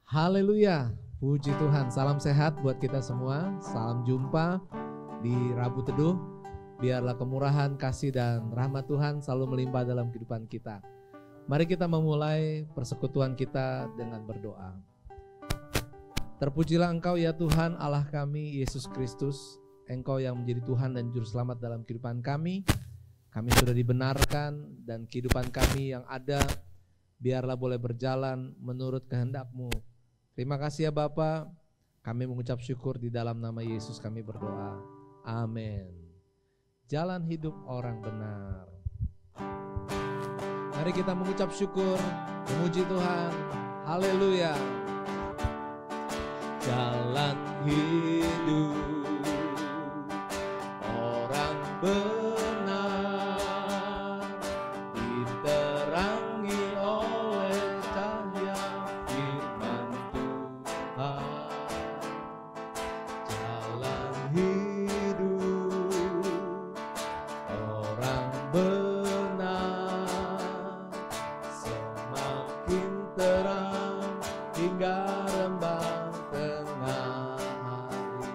Haleluya, puji Tuhan. Salam sehat buat kita semua. Salam jumpa di Rabu Teduh. Biarlah kemurahan, kasih dan rahmat Tuhan selalu melimpah dalam kehidupan kita. Mari kita memulai persekutuan kita dengan berdoa. Terpujilah Engkau ya Tuhan Allah kami, Yesus Kristus. Engkau yang menjadi Tuhan dan Juru Selamat dalam kehidupan kami. Kami sudah dibenarkan dan kehidupan kami yang ada biarlah boleh berjalan menurut kehendak-Mu. Terima kasih ya Bapa. Kami mengucap syukur di dalam nama Yesus kami berdoa. Amin. Jalan hidup orang benar. Mari kita mengucap syukur, memuji Tuhan. Haleluya. Jalan hidup orang benar diterangi oleh cahaya firman Tuhan. Jalan hidup orang benar semakin terang hingga rembang tengah hari.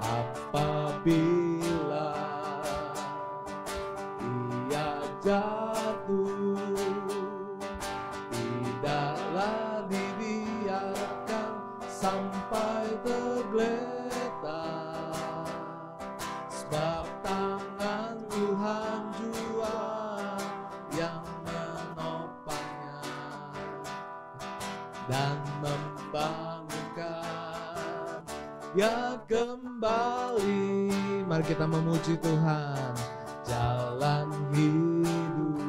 Apabila ia jatuh, tidaklah dibiarkan sampai tergeletak, sebab tangan Tuhan jua yang menopangnya dan membangunkan dia kembali. Mari kita memuji Tuhan. Jalan hidup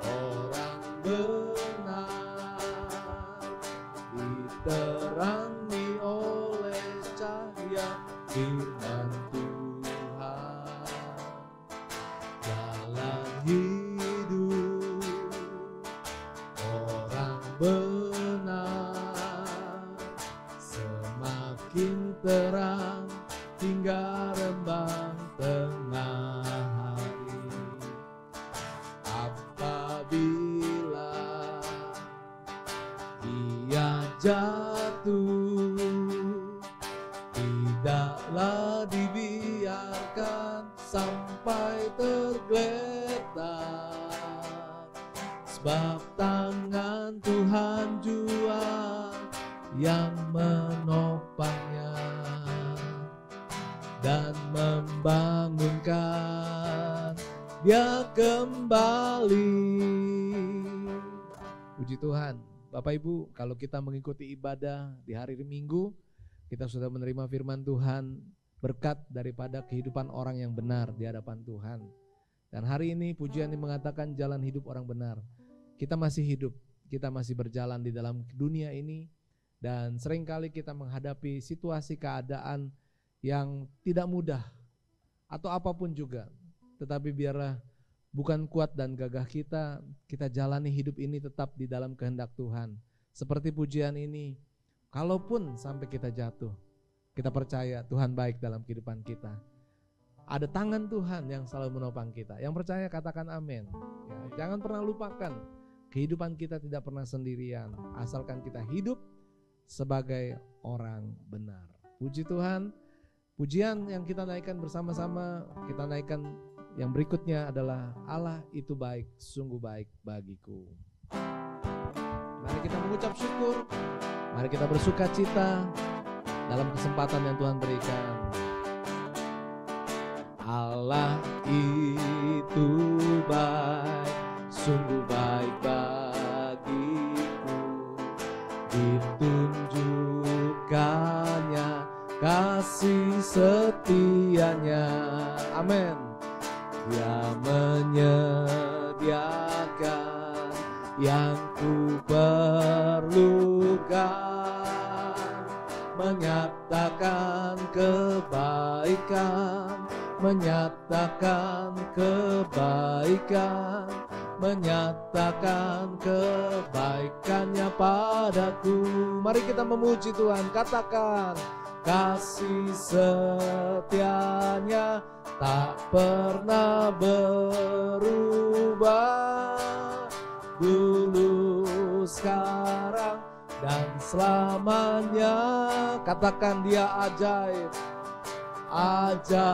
orang benar diterangi oleh cahaya firman Tuhan. Jalan hidup orang benar semakin terang hingga rembang tengah hari. Apabila ia jatuh, tidaklah dibiarkan sampai tergeletak, sebab tangan Tuhan jua yang menopangnya dan membangunkan dia kembali. Puji Tuhan. Bapak Ibu, kalau kita mengikuti ibadah di hari Minggu, kita sudah menerima firman Tuhan, berkat daripada kehidupan orang yang benar di hadapan Tuhan. Dan hari ini pujian ini mengatakan jalan hidup orang benar. Kita masih hidup, kita masih berjalan di dalam dunia ini, dan seringkali kita menghadapi situasi keadaan yang tidak mudah atau apapun juga. Tetapi biarlah bukan kuat dan gagah kita jalani hidup ini tetap di dalam kehendak Tuhan. Seperti pujian ini, kalaupun sampai kita jatuh, kita percaya Tuhan baik dalam kehidupan kita. Ada tangan Tuhan yang selalu menopang kita. Yang percaya katakan amin. Ya, jangan pernah lupakan, kehidupan kita tidak pernah sendirian, asalkan kita hidup sebagai orang benar. Puji Tuhan. Pujian yang kita naikkan bersama-sama, kita naikkan yang berikutnya adalah Allah itu baik, sungguh baik bagiku. Mari kita mengucap syukur, mari kita bersuka cita dalam kesempatan yang Tuhan berikan. Allah itu baik, sungguh baik bagiku, ditunjukkannya kasih setianya. Amin. Dia menyediakan yang ku perlukan, menyatakan kebaikan, menyatakan kebaikan, menyatakan kebaikannya padaku. Mari kita memuji Tuhan, katakan kasih setianya tak pernah berubah. Dulu sekarang dan selamanya. Katakan dia ajaib. Ajaiblah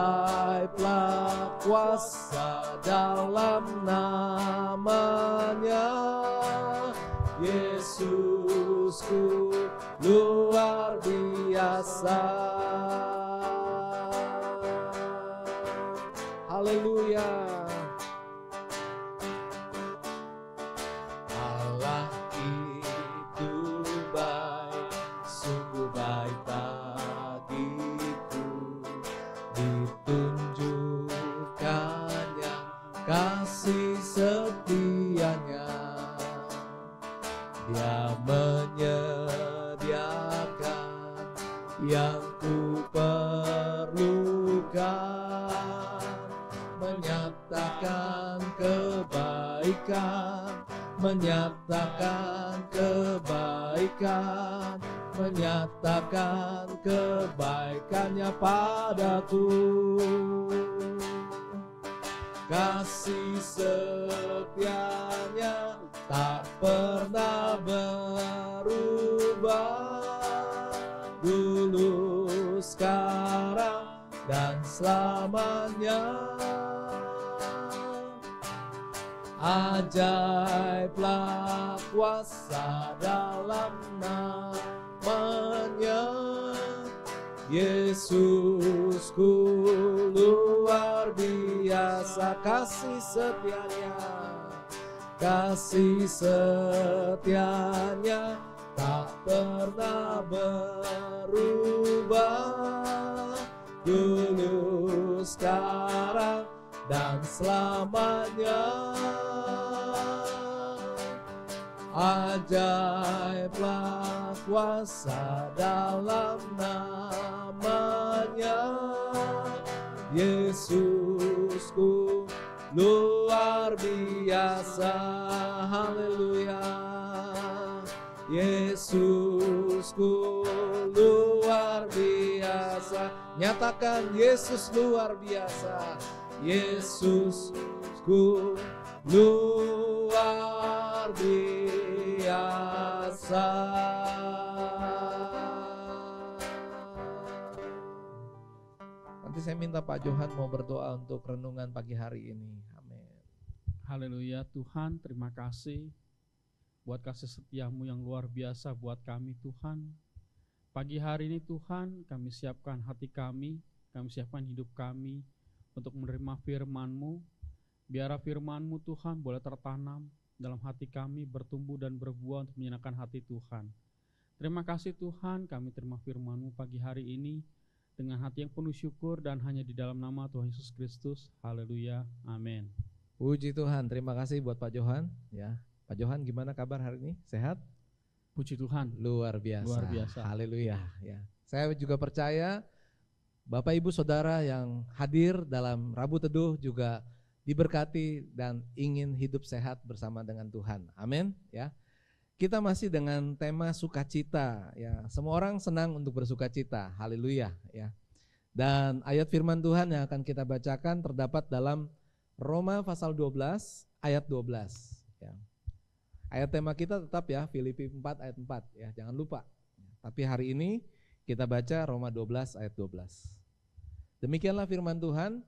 kuasa dalam namanya. Yesusku luar biasa. Haleluya. Allah itu baik, sungguh baik bagiku. Ditunjukkannya kasih setianya. Dia menyediakan yang ku perlukan, menyatakan kebaikan, menyatakan kebaikan, menyatakan kebaikannya padaku. Kasih setianya tak pernah berubah, dulu, sekarang, dan selamanya. Ajaiblah kuasa dalam namanya. Yesusku luar biasa, kasih setianya, kasih setianya tak pernah berubah, dulu, sekarang, dan selamanya. Ajaiblah kuasa dalam namanya. Yesusku luar biasa. Haleluya. Yesusku luar biasa. Nyatakan Yesus luar biasa. Yesusku luar biasa. Nanti saya minta Pak Johan mau berdoa untuk renungan pagi hari ini. Amin. Haleluya. Tuhan, terima kasih buat kasih setiamu yang luar biasa buat kami Tuhan. Pagi hari ini Tuhan, kami siapkan hati kami siapkan hidup kami untuk menerima firman-Mu. Biar firman-Mu Tuhan boleh tertanam dalam hati kami, bertumbuh dan berbuah untuk menyenangkan hati Tuhan. Terima kasih Tuhan, kami terima firman-Mu pagi hari ini dengan hati yang penuh syukur dan hanya di dalam nama Tuhan Yesus Kristus. Haleluya. Amin. Puji Tuhan. Terima kasih buat Pak Johan ya. Pak Johan, gimana kabar hari ini? Sehat? Puji Tuhan. Luar biasa. Luar biasa. Haleluya ya. Saya juga percaya Bapak Ibu Saudara yang hadir dalam Rabu Teduh juga diberkati dan ingin hidup sehat bersama dengan Tuhan. Amin ya. Kita masih dengan tema sukacita ya. Semua orang senang untuk bersukacita. Haleluya ya. Dan ayat firman Tuhan yang akan kita bacakan terdapat dalam Roma pasal 12 ayat 12 ya. Ayat tema kita tetap ya Filipi 4 ayat 4 ya, jangan lupa. Tapi hari ini kita baca Roma 12 ayat 12. Demikianlah firman Tuhan,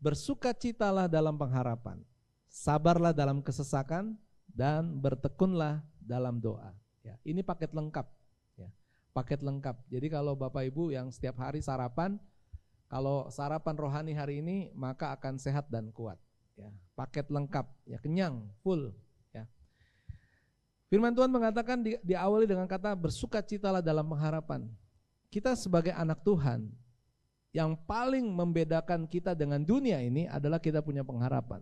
bersukacitalah dalam pengharapan, sabarlah dalam kesesakan, dan bertekunlah dalam doa. Ya, ini paket lengkap. Ya, paket lengkap. Jadi kalau Bapak Ibu yang setiap hari sarapan, kalau sarapan rohani hari ini maka akan sehat dan kuat. Ya, paket lengkap, ya kenyang, full. Ya. Firman Tuhan mengatakan diawali dengan kata bersukacitalah dalam pengharapan. Kita sebagai anak Tuhan, yang paling membedakan kita dengan dunia ini adalah kita punya pengharapan.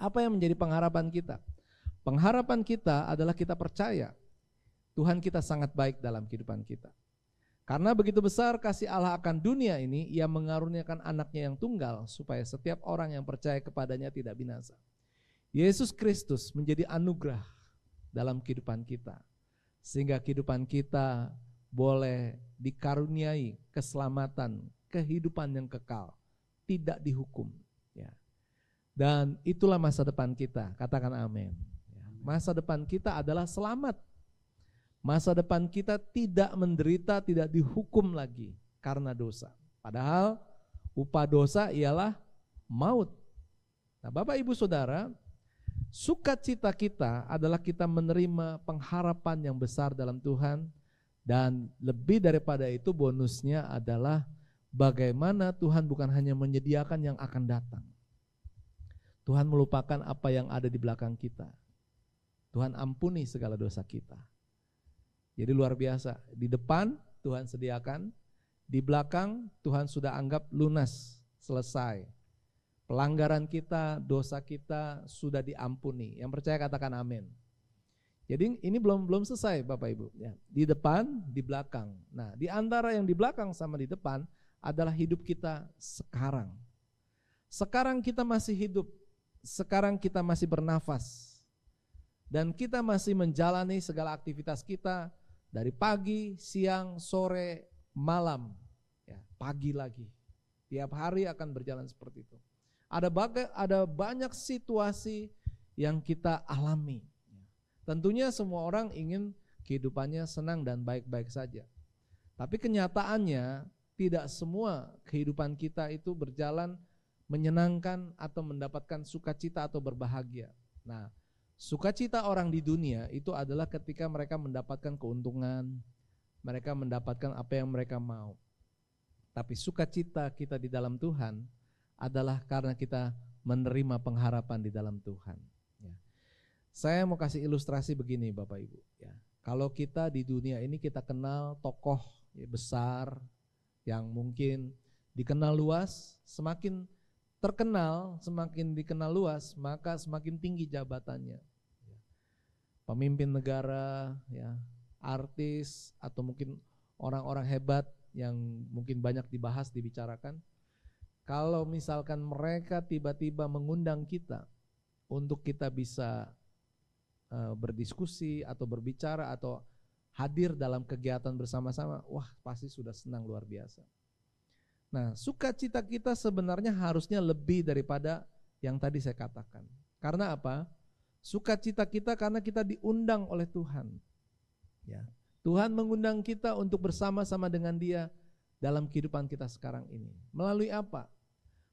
Apa yang menjadi pengharapan kita? Pengharapan kita adalah kita percaya Tuhan kita sangat baik dalam kehidupan kita. Karena begitu besar kasih Allah akan dunia ini, Ia mengaruniakan anaknya yang tunggal supaya setiap orang yang percaya kepadanya tidak binasa. Yesus Kristus menjadi anugerah dalam kehidupan kita, sehingga kehidupan kita boleh dikaruniai keselamatan, kehidupan yang kekal, tidak dihukum. Ya. Dan itulah masa depan kita, katakan amin. Masa depan kita adalah selamat. Masa depan kita tidak menderita, tidak dihukum lagi karena dosa. Padahal upah dosa ialah maut. Nah, Bapak Ibu Saudara, sukacita kita adalah kita menerima pengharapan yang besar dalam Tuhan, dan lebih daripada itu bonusnya adalah bagaimana Tuhan bukan hanya menyediakan yang akan datang. Tuhan melupakan apa yang ada di belakang kita. Tuhan ampuni segala dosa kita. Jadi luar biasa, di depan Tuhan sediakan, di belakang Tuhan sudah anggap lunas, selesai. Pelanggaran kita, dosa kita sudah diampuni. Yang percaya katakan amin. Jadi ini belum selesai Bapak Ibu. Ya, di depan, di belakang. Nah, di antara yang di belakang sama di depan adalah hidup kita sekarang. Sekarang kita masih hidup. Sekarang kita masih bernafas. Dan kita masih menjalani segala aktivitas kita dari pagi, siang, sore, malam. Ya, pagi lagi. Tiap hari akan berjalan seperti itu. Ada banyak situasi yang kita alami. Tentunya semua orang ingin kehidupannya senang dan baik-baik saja. Tapi kenyataannya tidak semua kehidupan kita itu berjalan menyenangkan atau mendapatkan sukacita atau berbahagia. Nah, sukacita orang di dunia itu adalah ketika mereka mendapatkan keuntungan, mereka mendapatkan apa yang mereka mau. Tapi sukacita kita di dalam Tuhan adalah karena kita menerima pengharapan di dalam Tuhan. Ya. Saya mau kasih ilustrasi begini Bapak Ibu. Ya. Kalau kita di dunia ini kita kenal tokoh besar yang mungkin dikenal luas, semakin terkenal, semakin dikenal luas, maka semakin tinggi jabatannya. Ya. Pemimpin negara, ya, artis, atau mungkin orang-orang hebat yang mungkin banyak dibahas, dibicarakan. Kalau misalkan mereka tiba-tiba mengundang kita untuk kita bisa berdiskusi atau berbicara atau hadir dalam kegiatan bersama-sama, wah pasti sudah senang luar biasa. Nah, sukacita kita sebenarnya harusnya lebih daripada yang tadi saya katakan. Karena apa? Sukacita kita karena kita diundang oleh Tuhan. Ya. Tuhan mengundang kita untuk bersama-sama dengan Dia dalam kehidupan kita sekarang ini. Melalui apa?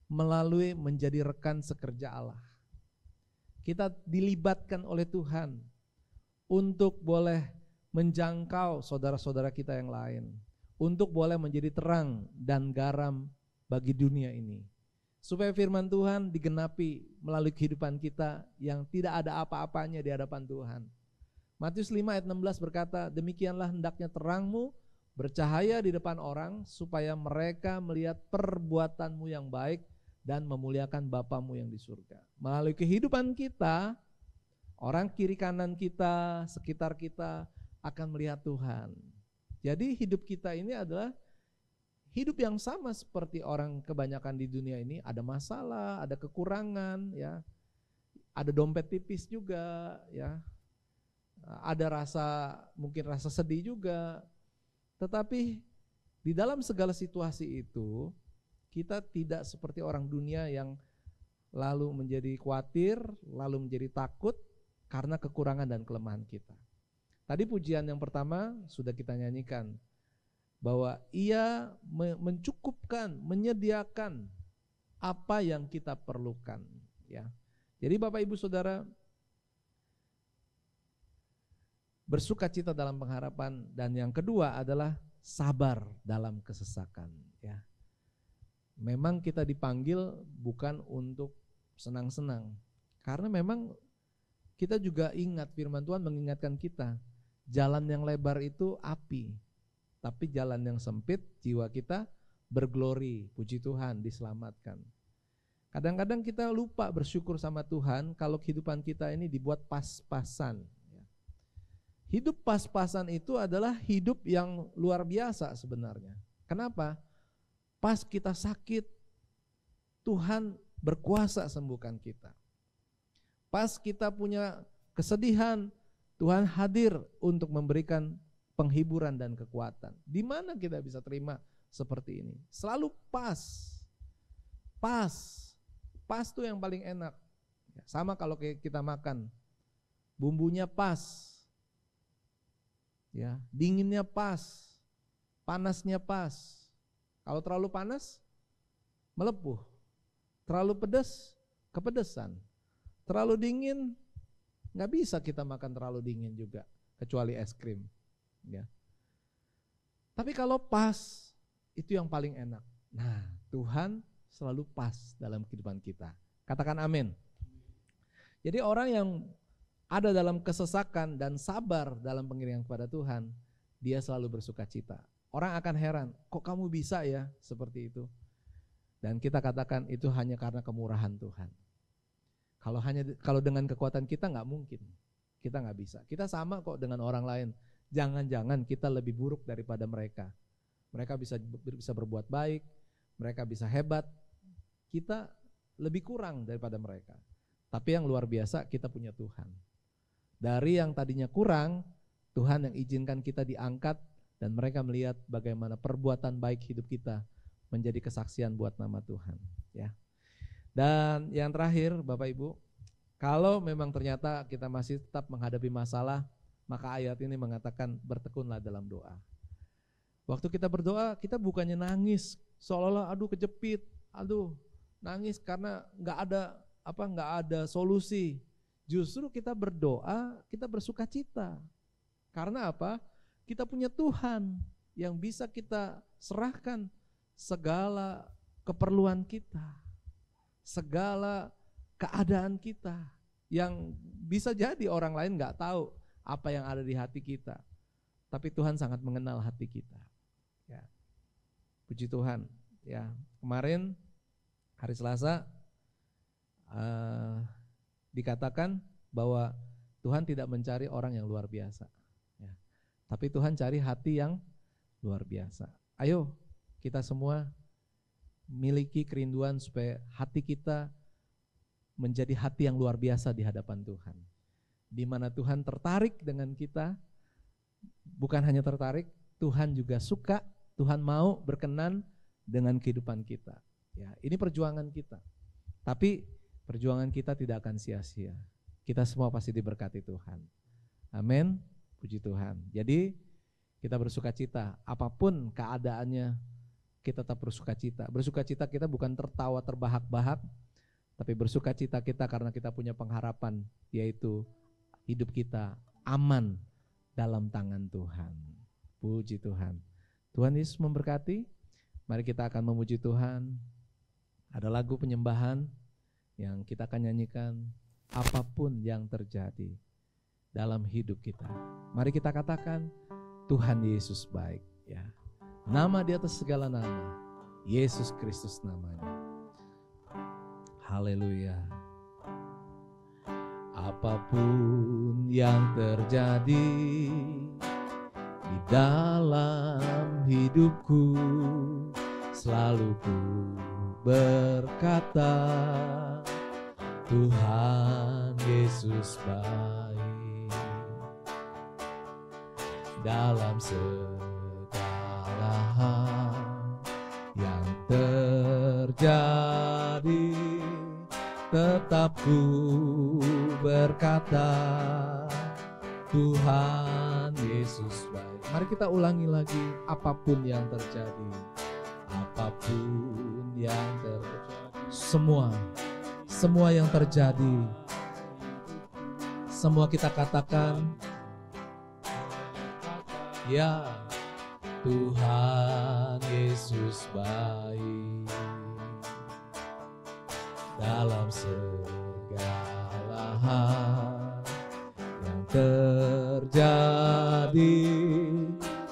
Melalui menjadi rekan sekerja Allah. Kita dilibatkan oleh Tuhan untuk boleh menjangkau saudara-saudara kita yang lain, untuk boleh menjadi terang dan garam bagi dunia ini, supaya firman Tuhan digenapi melalui kehidupan kita yang tidak ada apa-apanya di hadapan Tuhan. Matius 5 ayat 16 berkata, demikianlah hendaknya terangmu bercahaya di depan orang, supaya mereka melihat perbuatanmu yang baik dan memuliakan Bapamu yang di surga. Melalui kehidupan kita, orang kiri kanan kita, sekitar kita akan melihat Tuhan. Jadi hidup kita ini adalah hidup yang sama seperti orang kebanyakan di dunia ini. Ada masalah, ada kekurangan, ya, ada dompet tipis juga, ya, ada mungkin rasa sedih juga. Tetapi di dalam segala situasi itu, kita tidak seperti orang dunia yang lalu menjadi khawatir, lalu menjadi takut karena kekurangan dan kelemahan kita. Tadi pujian yang pertama sudah kita nyanyikan, bahwa Ia mencukupkan, menyediakan apa yang kita perlukan. Ya. Jadi Bapak Ibu Saudara, bersukacita dalam pengharapan, dan yang kedua adalah sabar dalam kesesakan. Ya. Memang kita dipanggil bukan untuk senang-senang, karena memang kita juga ingat firman Tuhan mengingatkan kita, jalan yang lebar itu api, tapi jalan yang sempit jiwa kita berglori, puji Tuhan, diselamatkan. Kadang-kadang kita lupa bersyukur sama Tuhan kalau kehidupan kita ini dibuat pas-pasan. Hidup pas-pasan itu adalah hidup yang luar biasa sebenarnya. Kenapa? Pas kita sakit, Tuhan berkuasa sembuhkan kita. Pas kita punya kesedihan, Tuhan hadir untuk memberikan penghiburan dan kekuatan. Di mana kita bisa terima seperti ini? Selalu pas. Pas tuh yang paling enak. Sama kalau kita makan. bumbunya pas, ya, dinginnya pas, panasnya pas. Kalau terlalu panas, melepuh. Terlalu pedas, kepedesan. Terlalu dingin, nggak bisa kita makan terlalu dingin juga, kecuali es krim. Ya. Tapi kalau pas, itu yang paling enak. Nah, Tuhan selalu pas dalam kehidupan kita. Katakan amin. Jadi orang yang ada dalam kesesakan dan sabar dalam pengiringan kepada Tuhan, dia selalu bersuka cita. Orang akan heran, kok kamu bisa ya seperti itu? Dan kita katakan itu hanya karena kemurahan Tuhan. Kalau dengan kekuatan kita nggak mungkin, kita nggak bisa. Kita sama kok dengan orang lain. Jangan-jangan kita lebih buruk daripada mereka. Mereka bisa berbuat baik, mereka bisa hebat. Kita lebih kurang daripada mereka. Tapi yang luar biasa kita punya Tuhan. Dari yang tadinya kurang, Tuhan yang izinkan kita diangkat dan mereka melihat bagaimana perbuatan baik hidup kita menjadi kesaksian buat nama Tuhan. Ya. Dan yang terakhir Bapak Ibu, kalau memang ternyata kita masih tetap menghadapi masalah, maka ayat ini mengatakan bertekunlah dalam doa. Waktu kita berdoa, kita bukannya nangis, seolah-olah aduh kejepit, aduh nangis karena nggak ada solusi. Justru kita berdoa, kita bersuka cita. Karena apa? Kita punya Tuhan yang bisa kita serahkan segala keperluan kita, segala keadaan kita, yang bisa jadi orang lain nggak tahu apa yang ada di hati kita, tapi Tuhan sangat mengenal hati kita. Ya. Puji Tuhan. Ya, kemarin hari Selasa dikatakan bahwa Tuhan tidak mencari orang yang luar biasa, ya. Tapi Tuhan cari hati yang luar biasa. Ayo kita semua miliki kerinduan supaya hati kita menjadi hati yang luar biasa di hadapan Tuhan. Di mana Tuhan tertarik dengan kita, bukan hanya tertarik, Tuhan juga suka, Tuhan mau berkenan dengan kehidupan kita. Ya, ini perjuangan kita. Tapi perjuangan kita tidak akan sia-sia. Kita semua pasti diberkati Tuhan. Amin. Puji Tuhan. Jadi kita bersuka cita, apapun keadaannya, kita tetap bersuka cita. Bersuka cita kita bukan tertawa terbahak-bahak, tapi bersuka cita kita karena kita punya pengharapan, yaitu hidup kita aman dalam tangan Tuhan. Puji Tuhan. Tuhan Yesus memberkati. Mari kita akan memuji Tuhan. Ada lagu penyembahan yang kita akan nyanyikan, apapun yang terjadi dalam hidup kita. Mari kita katakan, Tuhan Yesus baik. Ya, nama di atas segala nama, Yesus Kristus namanya. Haleluya. Apapun yang terjadi di dalam hidupku, selalu ku berkata, Tuhan Yesus baik. Dalam segala hal yang terjadi, tetap ku berkata, Tuhan Yesus baik. Mari kita ulangi lagi, apapun yang terjadi, apapun yang terjadi, semua yang terjadi, semua kita katakan, ya, Tuhan Yesus baik. Dalam segala hal yang terjadi,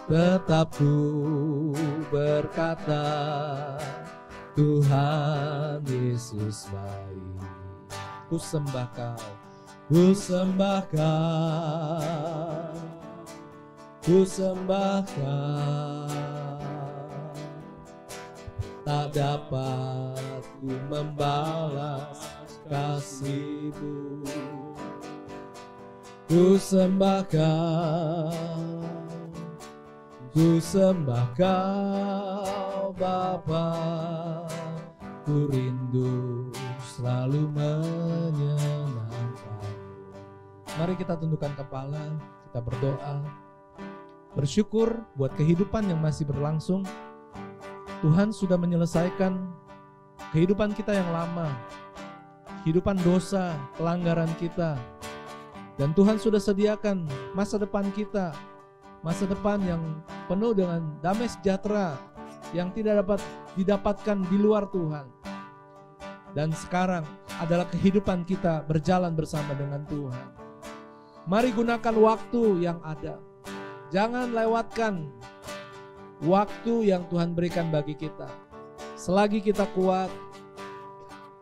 tetap ku berkata, Tuhan Yesus baik. Ku sembah Kau, ku sembah Kau, ku sembah Kau. Tak dapat ku membalas kasih-Mu. Ku sembah Kau, ku sembah Kau Bapa. Ku rindu selalu menyenangkan. Mari kita tundukkan kepala, kita berdoa, bersyukur buat kehidupan yang masih berlangsung. Tuhan sudah menyelesaikan kehidupan kita yang lama, kehidupan dosa, pelanggaran kita. Dan Tuhan sudah sediakan masa depan kita, masa depan yang penuh dengan damai sejahtera yang tidak dapat didapatkan di luar Tuhan. Dan sekarang adalah kehidupan kita berjalan bersama dengan Tuhan. Mari gunakan waktu yang ada. Jangan lewatkan waktu yang Tuhan berikan bagi kita. Selagi kita kuat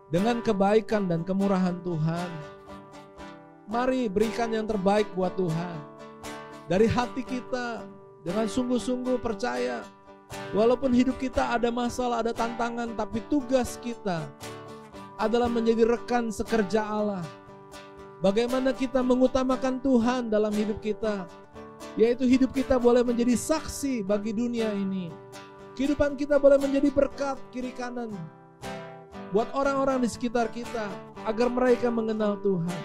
dengan kebaikan dan kemurahan Tuhan, mari berikan yang terbaik buat Tuhan. Dari hati kita dengan sungguh-sungguh percaya, walaupun hidup kita ada masalah, ada tantangan, tapi tugas kita adalah menjadi rekan sekerja Allah. Bagaimana kita mengutamakan Tuhan dalam hidup kita, yaitu hidup kita boleh menjadi saksi bagi dunia ini. Kehidupan kita boleh menjadi berkat kiri kanan buat orang-orang di sekitar kita, agar mereka mengenal Tuhan.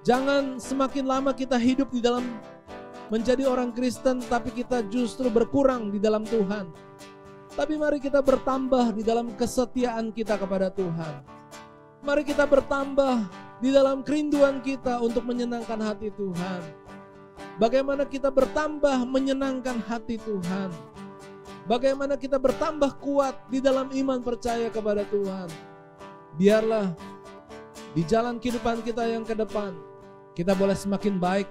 Jangan semakin lama kita hidup di dalam menjadi orang Kristen, tapi kita justru berkurang di dalam Tuhan. Tapi mari kita bertambah di dalam kesetiaan kita kepada Tuhan. Mari kita bertambah di dalam kerinduan kita untuk menyenangkan hati Tuhan. Bagaimana kita bertambah menyenangkan hati Tuhan. Bagaimana kita bertambah kuat di dalam iman percaya kepada Tuhan. Biarlah di jalan kehidupan kita yang ke depan, kita boleh semakin baik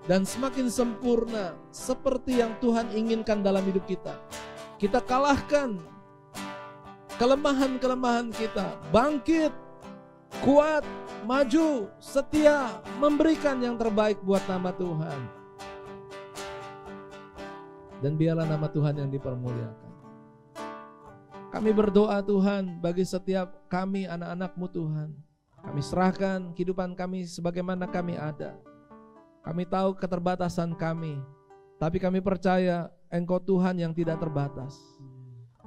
dan semakin sempurna seperti yang Tuhan inginkan dalam hidup kita. Kita kalahkan kelemahan-kelemahan kita, bangkit, kuat, maju, setia, memberikan yang terbaik buat nama Tuhan. Dan biarlah nama Tuhan yang dipermuliakan. Kami berdoa Tuhan bagi setiap kami anak-anak-Mu Tuhan. Kami serahkan kehidupan kami sebagaimana kami ada. Kami tahu keterbatasan kami, tapi kami percaya Engkau Tuhan yang tidak terbatas.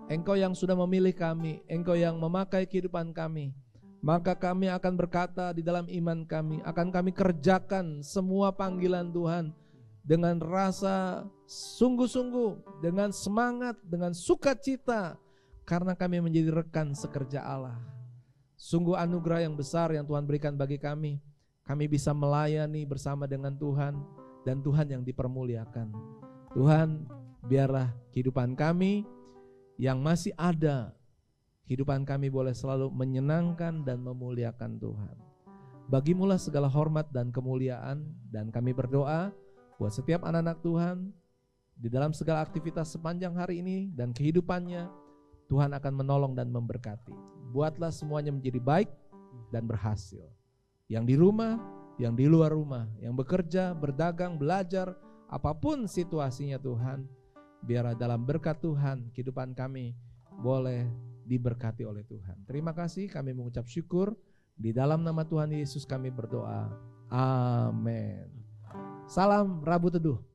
Engkau yang sudah memilih kami, Engkau yang memakai kehidupan kami. Maka kami akan berkata di dalam iman kami, akan kami kerjakan semua panggilan Tuhan dengan rasa sungguh-sungguh, dengan semangat, dengan sukacita, karena kami menjadi rekan sekerja Allah. Sungguh anugerah yang besar yang Tuhan berikan bagi kami. Kami bisa melayani bersama dengan Tuhan, dan Tuhan yang dipermuliakan. Tuhan, biarlah kehidupan kami yang masih ada, kehidupan kami boleh selalu menyenangkan dan memuliakan Tuhan. Bagimulah segala hormat dan kemuliaan, dan kami berdoa buat setiap anak-anak Tuhan di dalam segala aktivitas sepanjang hari ini dan kehidupannya. Tuhan akan menolong dan memberkati. Buatlah semuanya menjadi baik dan berhasil. Yang di rumah, yang di luar rumah, yang bekerja, berdagang, belajar, apapun situasinya Tuhan, biarlah dalam berkat Tuhan kehidupan kami boleh diberkati oleh Tuhan. Terima kasih, kami mengucap syukur. Di dalam nama Tuhan Yesus kami berdoa. Amin. Salam Rabu Teduh.